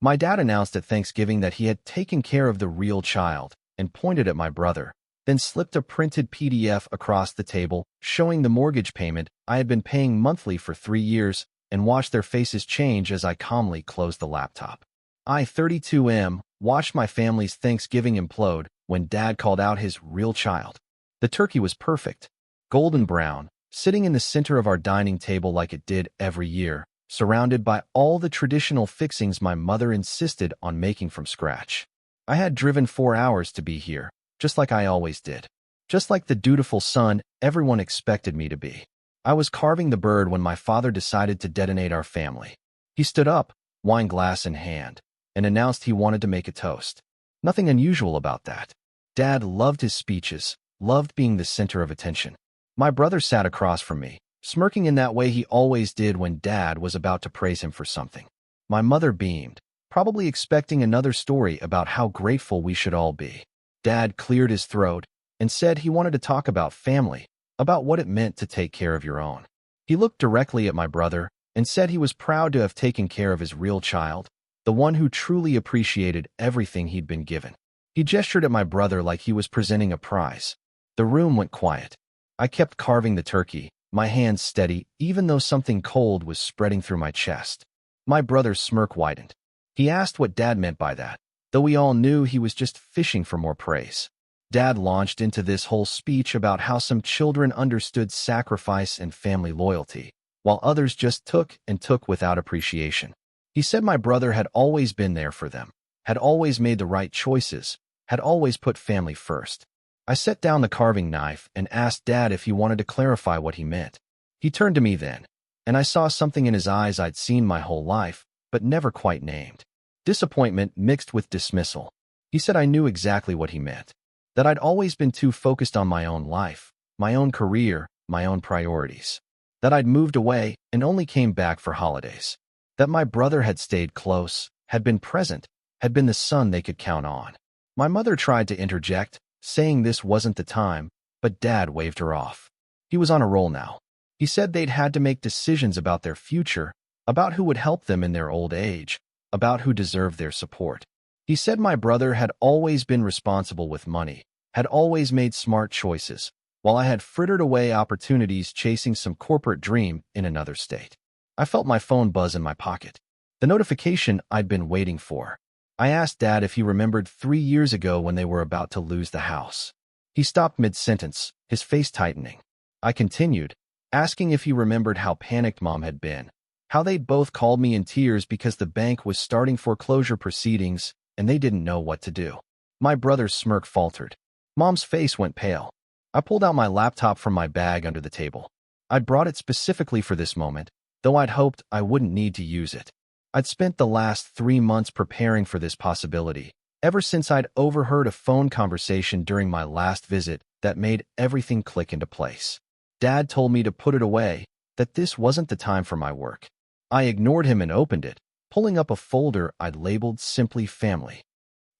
My dad announced at Thanksgiving that he had taken care of the real child and pointed at my brother, then slipped a printed PDF across the table showing the mortgage payment I had been paying monthly for 3 years, and watched their faces change as I calmly closed the laptop. I, 32M, watched my family's Thanksgiving implode when Dad called out his real child. The turkey was perfect, golden brown, sitting in the center of our dining table like it did every year, surrounded by all the traditional fixings my mother insisted on making from scratch. I had driven 4 hours to be here, just like I always did. Just like the dutiful son everyone expected me to be. I was carving the bird when my father decided to detonate our family. He stood up, wine glass in hand, and announced he wanted to make a toast. Nothing unusual about that. Dad loved his speeches, loved being the center of attention. My brother sat across from me, smirking in that way he always did when Dad was about to praise him for something. My mother beamed, probably expecting another story about how grateful we should all be. Dad cleared his throat and said he wanted to talk about family, about what it meant to take care of your own. He looked directly at my brother and said he was proud to have taken care of his real child, the one who truly appreciated everything he'd been given. He gestured at my brother like he was presenting a prize. The room went quiet. I kept carving the turkey, my hands steady, even though something cold was spreading through my chest. My brother's smirk widened. He asked what Dad meant by that, though we all knew he was just fishing for more praise. Dad launched into this whole speech about how some children understood sacrifice and family loyalty, while others just took and took without appreciation. He said my brother had always been there for them, had always made the right choices, had always put family first. I set down the carving knife and asked Dad if he wanted to clarify what he meant. He turned to me then, and I saw something in his eyes I'd seen my whole life, but never quite named. Disappointment mixed with dismissal. He said I knew exactly what he meant. That I'd always been too focused on my own life, my own career, my own priorities. That I'd moved away and only came back for holidays. That my brother had stayed close, had been present, had been the son they could count on. My mother tried to interject, saying this wasn't the time, but Dad waved her off. He was on a roll now. He said they'd had to make decisions about their future, about who would help them in their old age, about who deserved their support. He said my brother had always been responsible with money, had always made smart choices, while I had frittered away opportunities chasing some corporate dream in another state. I felt my phone buzz in my pocket. The notification I'd been waiting for. I asked Dad if he remembered 3 years ago when they were about to lose the house. He stopped mid-sentence, his face tightening. I continued, asking if he remembered how panicked Mom had been, how they'd both called me in tears because the bank was starting foreclosure proceedings and they didn't know what to do. My brother's smirk faltered. Mom's face went pale. I pulled out my laptop from my bag under the table. I'd brought it specifically for this moment, though I'd hoped I wouldn't need to use it. I'd spent the last 3 months preparing for this possibility, ever since I'd overheard a phone conversation during my last visit that made everything click into place. Dad told me to put it away, that this wasn't the time for my work. I ignored him and opened it, pulling up a folder I'd labeled simply Family.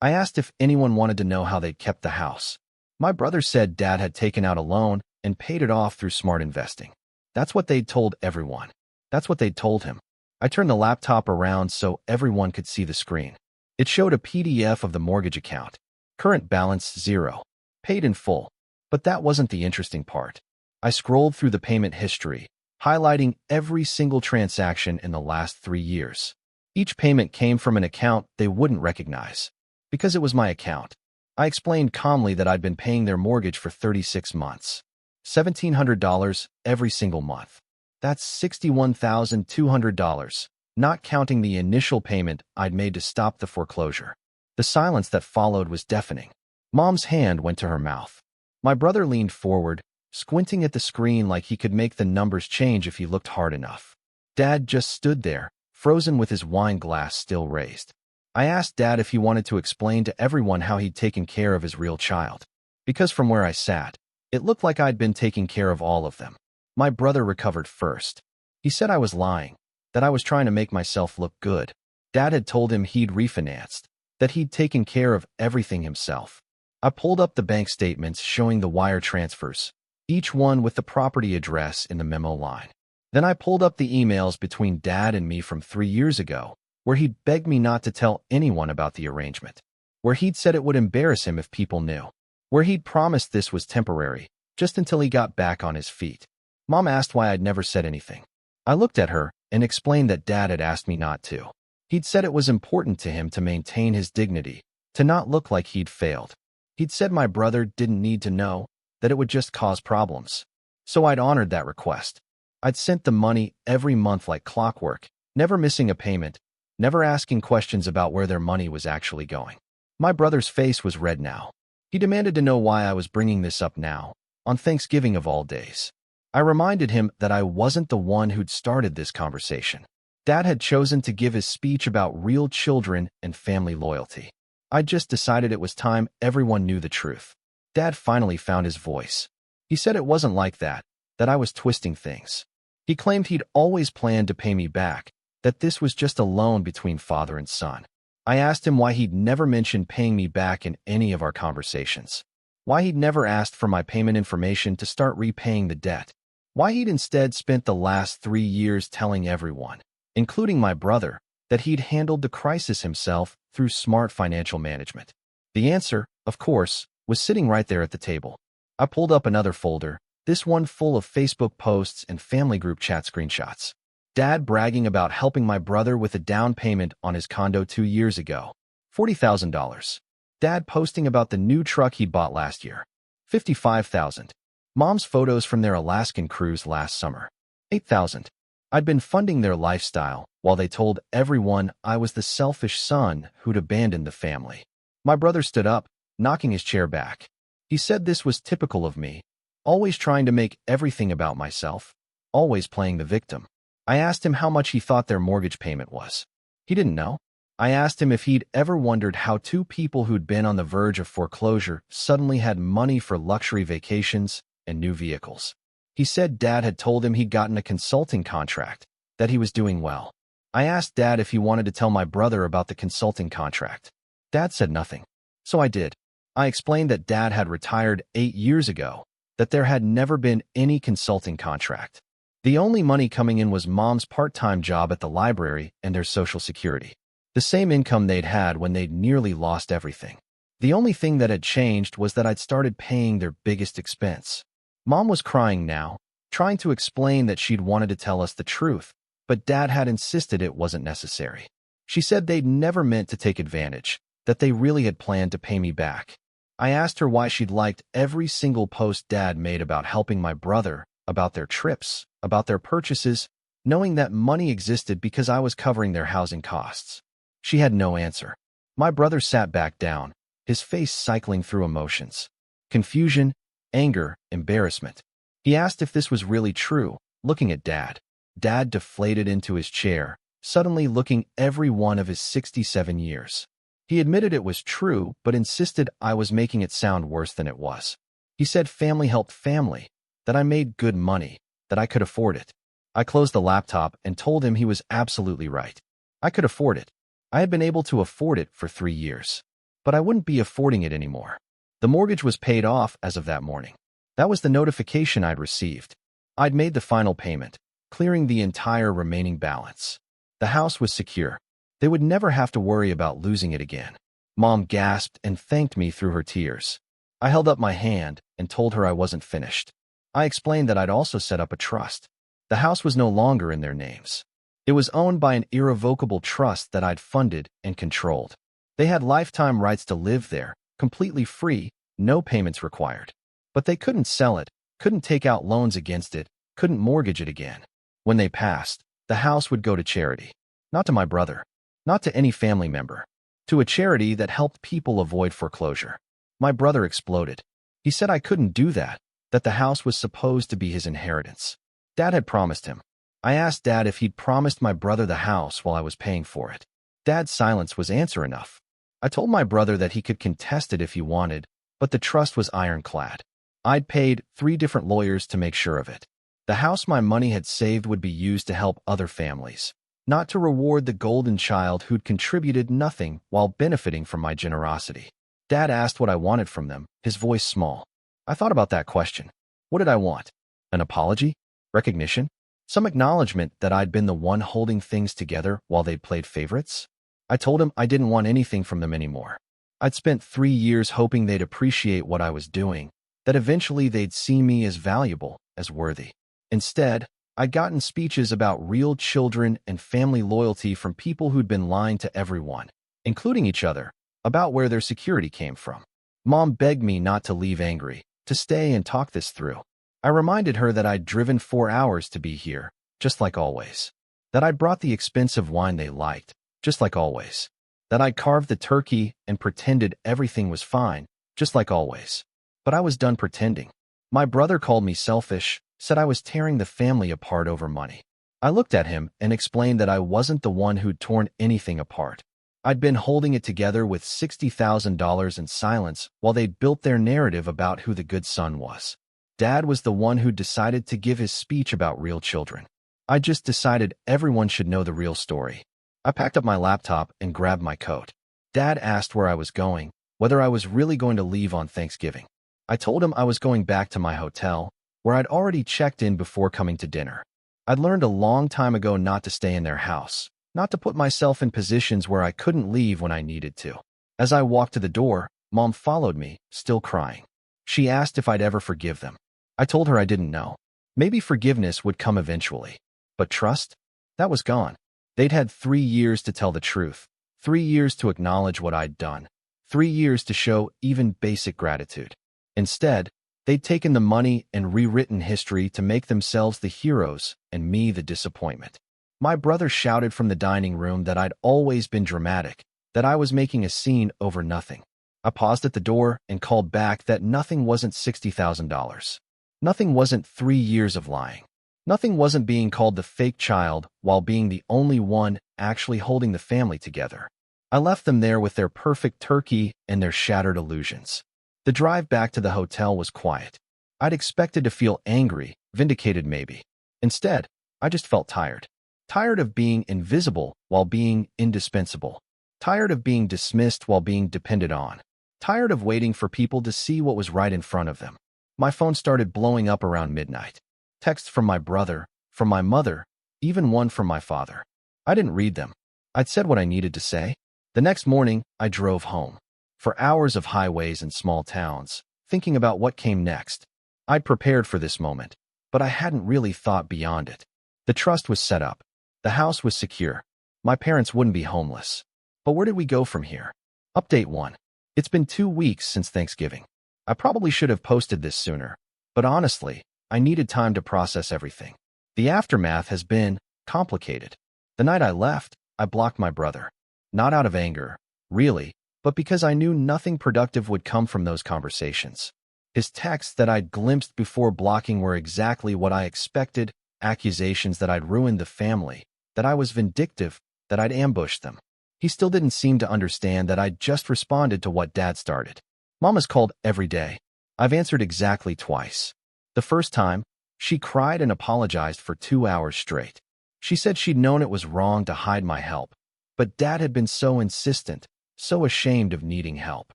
I asked if anyone wanted to know how they'd kept the house. My brother said Dad had taken out a loan and paid it off through smart investing. That's what they'd told everyone. That's what they'd told him. I turned the laptop around so everyone could see the screen. It showed a PDF of the mortgage account. Current balance 0. Paid in full. But that wasn't the interesting part. I scrolled through the payment history, highlighting every single transaction in the last 3 years. Each payment came from an account they wouldn't recognize. Because it was my account. I explained calmly that I'd been paying their mortgage for 36 months. $1,700 every single month. That's $61,200, not counting the initial payment I'd made to stop the foreclosure. The silence that followed was deafening. Mom's hand went to her mouth. My brother leaned forward, squinting at the screen like he could make the numbers change if he looked hard enough. Dad just stood there, frozen with his wine glass still raised. I asked Dad if he wanted to explain to everyone how he'd taken care of his real child. Because from where I sat, it looked like I'd been taking care of all of them. My brother recovered first. He said I was lying, that I was trying to make myself look good. Dad had told him he'd refinanced, that he'd taken care of everything himself. I pulled up the bank statements showing the wire transfers, each one with the property address in the memo line. Then I pulled up the emails between Dad and me from 3 years ago, where he'd begged me not to tell anyone about the arrangement, where he'd said it would embarrass him if people knew, where he'd promised this was temporary, just until he got back on his feet. Mom asked why I'd never said anything. I looked at her and explained that Dad had asked me not to. He'd said it was important to him to maintain his dignity, to not look like he'd failed. He'd said my brother didn't need to know, that it would just cause problems. So I'd honored that request. I'd sent the money every month like clockwork, never missing a payment, never asking questions about where their money was actually going. My brother's face was red now. He demanded to know why I was bringing this up now, on Thanksgiving of all days. I reminded him that I wasn't the one who'd started this conversation. Dad had chosen to give his speech about real children and family loyalty. I just decided it was time everyone knew the truth. Dad finally found his voice. He said it wasn't like that I was twisting things. He claimed he'd always planned to pay me back, that this was just a loan between father and son. I asked him why he'd never mentioned paying me back in any of our conversations. Why he'd never asked for my payment information to start repaying the debt. Why he'd instead spent the last 3 years telling everyone, including my brother, that he'd handled the crisis himself through smart financial management. The answer, of course, was sitting right there at the table. I pulled up another folder, this one full of Facebook posts and family group chat screenshots. Dad bragging about helping my brother with a down payment on his condo 2 years ago, $40,000. Dad posting about the new truck he'd bought last year, $55,000. Mom's photos from their Alaskan cruise last summer, $8,000. I'd been funding their lifestyle while they told everyone I was the selfish son who'd abandoned the family. My brother stood up, knocking his chair back. He said this was typical of me, always trying to make everything about myself, always playing the victim. I asked him how much he thought their mortgage payment was. He didn't know. I asked him if he'd ever wondered how 2 people who'd been on the verge of foreclosure suddenly had money for luxury vacations and new vehicles. He said Dad had told him he'd gotten a consulting contract, that he was doing well. I asked Dad if he wanted to tell my brother about the consulting contract. Dad said nothing. So I did. I explained that Dad had retired 8 years ago, that there had never been any consulting contract. The only money coming in was Mom's part-time job at the library and their Social Security. The same income they'd had when they'd nearly lost everything. The only thing that had changed was that I'd started paying their biggest expense. Mom was crying now, trying to explain that she'd wanted to tell us the truth, but Dad had insisted it wasn't necessary. She said they'd never meant to take advantage, that they really had planned to pay me back. I asked her why she'd liked every single post Dad made about helping my brother, about their trips, about their purchases, knowing that money existed because I was covering their housing costs. She had no answer. My brother sat back down, his face cycling through emotions. Confusion, anger, embarrassment. He asked if this was really true, looking at Dad. Dad deflated into his chair, suddenly looking every one of his 67 years. He admitted it was true, but insisted I was making it sound worse than it was. He said family helped family, that I made good money, that I could afford it. I closed the laptop and told him he was absolutely right. I could afford it. I had been able to afford it for 3 years. But I wouldn't be affording it anymore. The mortgage was paid off as of that morning. That was the notification I'd received. I'd made the final payment, clearing the entire remaining balance. The house was secure. They would never have to worry about losing it again. Mom gasped and thanked me through her tears. I held up my hand and told her I wasn't finished. I explained that I'd also set up a trust. The house was no longer in their names. It was owned by an irrevocable trust that I'd funded and controlled. They had lifetime rights to live there, completely free, no payments required. But they couldn't sell it, couldn't take out loans against it, couldn't mortgage it again. When they passed, the house would go to charity. Not to my brother, not to any family member, to a charity that helped people avoid foreclosure. My brother exploded. He said I couldn't do that the house was supposed to be his inheritance. Dad had promised him. I asked Dad if he'd promised my brother the house while I was paying for it. Dad's silence was answer enough. I told my brother that he could contest it if he wanted, but the trust was ironclad. I'd paid 3 different lawyers to make sure of it. The house my money had saved would be used to help other families, not to reward the golden child who'd contributed nothing while benefiting from my generosity. Dad asked what I wanted from them, his voice small. I thought about that question. What did I want? An apology? Recognition? Some acknowledgement that I'd been the one holding things together while they'd played favorites. I told him I didn't want anything from them anymore. I'd spent 3 years hoping they'd appreciate what I was doing, that eventually they'd see me as valuable, as worthy. Instead, I'd gotten speeches about real children and family loyalty from people who'd been lying to everyone, including each other, about where their security came from. Mom begged me not to leave angry, to stay and talk this through. I reminded her that I'd driven 4 hours to be here, just like always. That I'd brought the expensive wine they liked, just like always. That I'd carved the turkey and pretended everything was fine, just like always. But I was done pretending. My brother called me selfish, said I was tearing the family apart over money. I looked at him and explained that I wasn't the one who'd torn anything apart. I'd been holding it together with $60,000 in silence while they'd built their narrative about who the good son was. Dad was the one who decided to give his speech about real children. I just decided everyone should know the real story. I packed up my laptop and grabbed my coat. Dad asked where I was going, whether I was really going to leave on Thanksgiving. I told him I was going back to my hotel, where I'd already checked in before coming to dinner. I'd learned a long time ago not to stay in their house, not to put myself in positions where I couldn't leave when I needed to. As I walked to the door, Mom followed me, still crying. She asked if I'd ever forgive them. I told her I didn't know. Maybe forgiveness would come eventually. But trust? That was gone. They'd had 3 years to tell the truth, 3 years to acknowledge what I'd done, 3 years to show even basic gratitude. Instead, they'd taken the money and rewritten history to make themselves the heroes and me the disappointment. My brother shouted from the dining room that I'd always been dramatic, that I was making a scene over nothing. I paused at the door and called back that nothing wasn't $60,000. Nothing wasn't 3 years of lying. Nothing wasn't being called the fake child while being the only one actually holding the family together. I left them there with their perfect turkey and their shattered illusions. The drive back to the hotel was quiet. I'd expected to feel angry, vindicated maybe. Instead, I just felt tired. Tired of being invisible while being indispensable. Tired of being dismissed while being depended on. Tired of waiting for people to see what was right in front of them. My phone started blowing up around midnight. Texts from my brother, from my mother, even one from my father. I didn't read them. I'd said what I needed to say. The next morning, I drove home. For hours of highways and small towns, thinking about what came next. I'd prepared for this moment, but I hadn't really thought beyond it. The trust was set up. The house was secure. My parents wouldn't be homeless. But where did we go from here? Update 1. It's been 2 weeks since Thanksgiving. I probably should have posted this sooner, but honestly, I needed time to process everything. The aftermath has been complicated. The night I left, I blocked my brother. Not out of anger, really, but because I knew nothing productive would come from those conversations. His texts that I'd glimpsed before blocking were exactly what I expected, accusations that I'd ruined the family, that I was vindictive, that I'd ambushed them. He still didn't seem to understand that I'd just responded to what Dad started. Mom has called every day. I've answered exactly twice. The first time, she cried and apologized for 2 hours straight. She said she'd known it was wrong to hide my help, but Dad had been so insistent, so ashamed of needing help.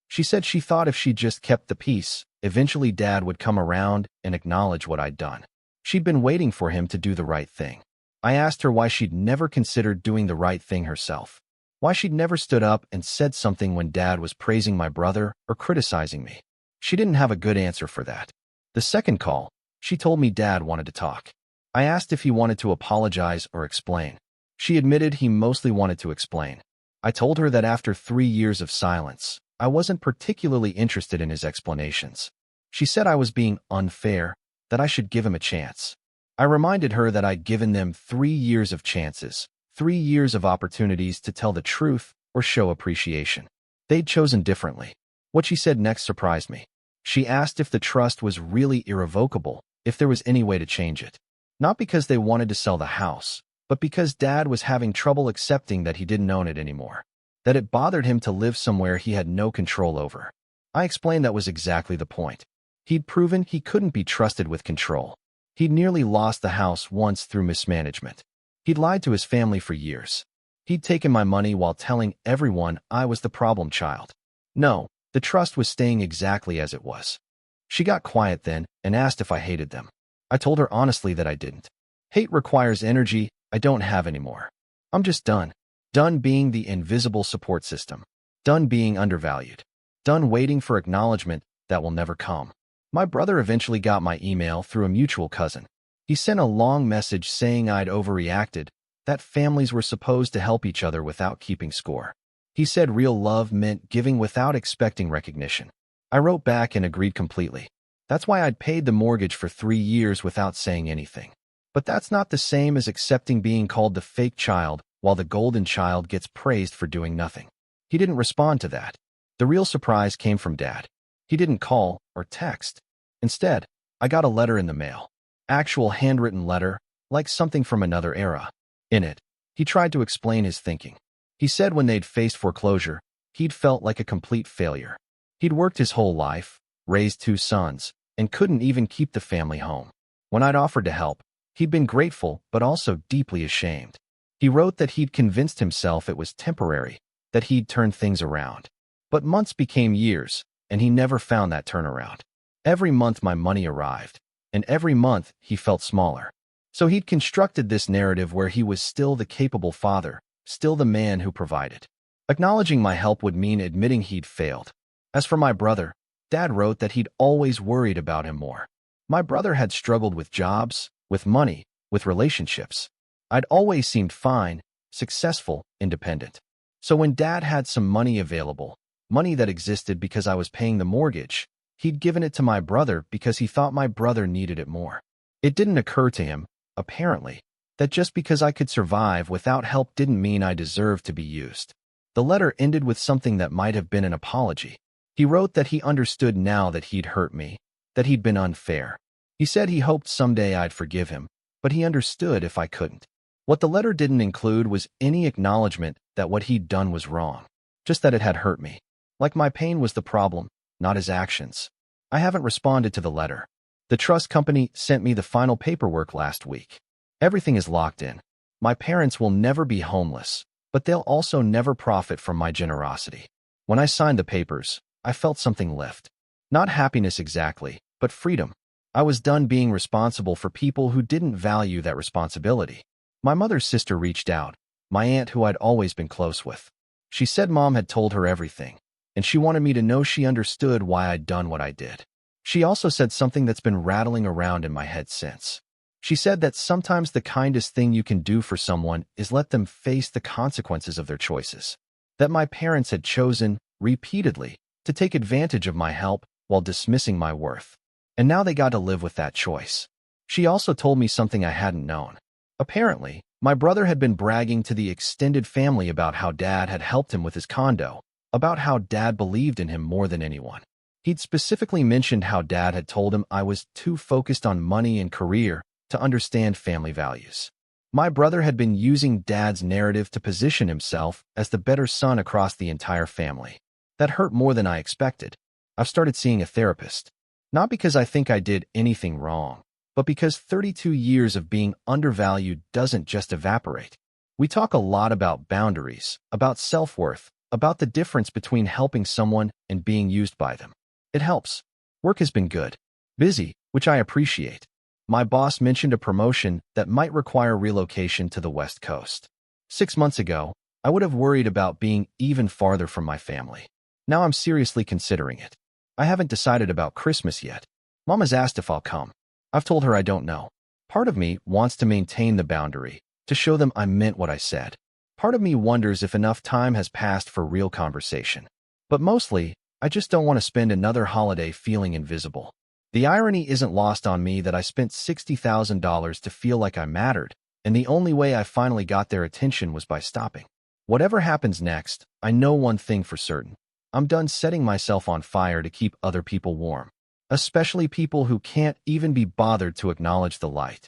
She said she thought if she just kept the peace, eventually Dad would come around and acknowledge what I'd done. She'd been waiting for him to do the right thing. I asked her why she'd never considered doing the right thing herself. Why she'd never stood up and said something when Dad was praising my brother or criticizing me. She didn't have a good answer for that. The second call, she told me Dad wanted to talk. I asked if he wanted to apologize or explain. She admitted he mostly wanted to explain. I told her that after 3 years of silence, I wasn't particularly interested in his explanations. She said I was being unfair, that I should give him a chance. I reminded her that I'd given them 3 years of chances, 3 years of opportunities to tell the truth or show appreciation. They'd chosen differently. What she said next surprised me. She asked if the trust was really irrevocable, if there was any way to change it. Not because they wanted to sell the house, but because Dad was having trouble accepting that he didn't own it anymore. That it bothered him to live somewhere he had no control over. I explained that was exactly the point. He'd proven he couldn't be trusted with control. He'd nearly lost the house once through mismanagement. He'd lied to his family for years. He'd taken my money while telling everyone I was the problem child. No, the trust was staying exactly as it was. She got quiet then and asked if I hated them. I told her honestly that I didn't. Hate requires energy I don't have anymore. I'm just done. Done being the invisible support system. Done being undervalued. Done waiting for acknowledgement that will never come. My brother eventually got my email through a mutual cousin. He sent a long message saying I'd overreacted, that families were supposed to help each other without keeping score. He said real love meant giving without expecting recognition. I wrote back and agreed completely. That's why I'd paid the mortgage for 3 years without saying anything. But that's not the same as accepting being called the fake child while the golden child gets praised for doing nothing. He didn't respond to that. The real surprise came from Dad. He didn't call or text. Instead, I got a letter in the mail. Actual handwritten letter, like something from another era. In it, he tried to explain his thinking. He said when they'd faced foreclosure, he'd felt like a complete failure. He'd worked his whole life, raised 2 sons, and couldn't even keep the family home. When I'd offered to help, he'd been grateful but also deeply ashamed. He wrote that he'd convinced himself it was temporary, that he'd turned things around. But months became years, and he never found that turnaround. Every month my money arrived, and every month he felt smaller. So he'd constructed this narrative where he was still the capable father, still the man who provided. Acknowledging my help would mean admitting he'd failed. As for my brother, Dad wrote that he'd always worried about him more. My brother had struggled with jobs, with money, with relationships. I'd always seemed fine, successful, independent. So when Dad had some money available, money that existed because I was paying the mortgage, he'd given it to my brother because he thought my brother needed it more. It didn't occur to him, apparently, that just because I could survive without help didn't mean I deserved to be used. The letter ended with something that might have been an apology. He wrote that he understood now that he'd hurt me, that he'd been unfair. He said he hoped someday I'd forgive him, but he understood if I couldn't. What the letter didn't include was any acknowledgement that what he'd done was wrong, just that it had hurt me. Like my pain was the problem, not his actions. I haven't responded to the letter. The trust company sent me the final paperwork last week. Everything is locked in. My parents will never be homeless, but they'll also never profit from my generosity. When I signed the papers, I felt something lift. Not happiness exactly, but freedom. I was done being responsible for people who didn't value that responsibility. My mother's sister reached out, my aunt who I'd always been close with. She said Mom had told her everything, and she wanted me to know she understood why I'd done what I did. She also said something that's been rattling around in my head since. She said that sometimes the kindest thing you can do for someone is let them face the consequences of their choices. That my parents had chosen, repeatedly, to take advantage of my help while dismissing my worth. And now they got to live with that choice. She also told me something I hadn't known. Apparently, my brother had been bragging to the extended family about how Dad had helped him with his condo, about how Dad believed in him more than anyone. He'd specifically mentioned how Dad had told him I was too focused on money and career to understand family values. My brother had been using Dad's narrative to position himself as the better son across the entire family. That hurt more than I expected. I've started seeing a therapist. Not because I think I did anything wrong, but because 32 years of being undervalued doesn't just evaporate. We talk a lot about boundaries, about self-worth, about the difference between helping someone and being used by them. It helps. Work has been good. Busy, which I appreciate. My boss mentioned a promotion that might require relocation to the West Coast. 6 months ago, I would have worried about being even farther from my family. Now I'm seriously considering it. I haven't decided about Christmas yet. Mom has asked if I'll come. I've told her I don't know. Part of me wants to maintain the boundary, to show them I meant what I said. Part of me wonders if enough time has passed for real conversation. But mostly, I just don't want to spend another holiday feeling invisible. The irony isn't lost on me that I spent $60,000 to feel like I mattered, and the only way I finally got their attention was by stopping. Whatever happens next, I know one thing for certain. I'm done setting myself on fire to keep other people warm, especially people who can't even be bothered to acknowledge the light.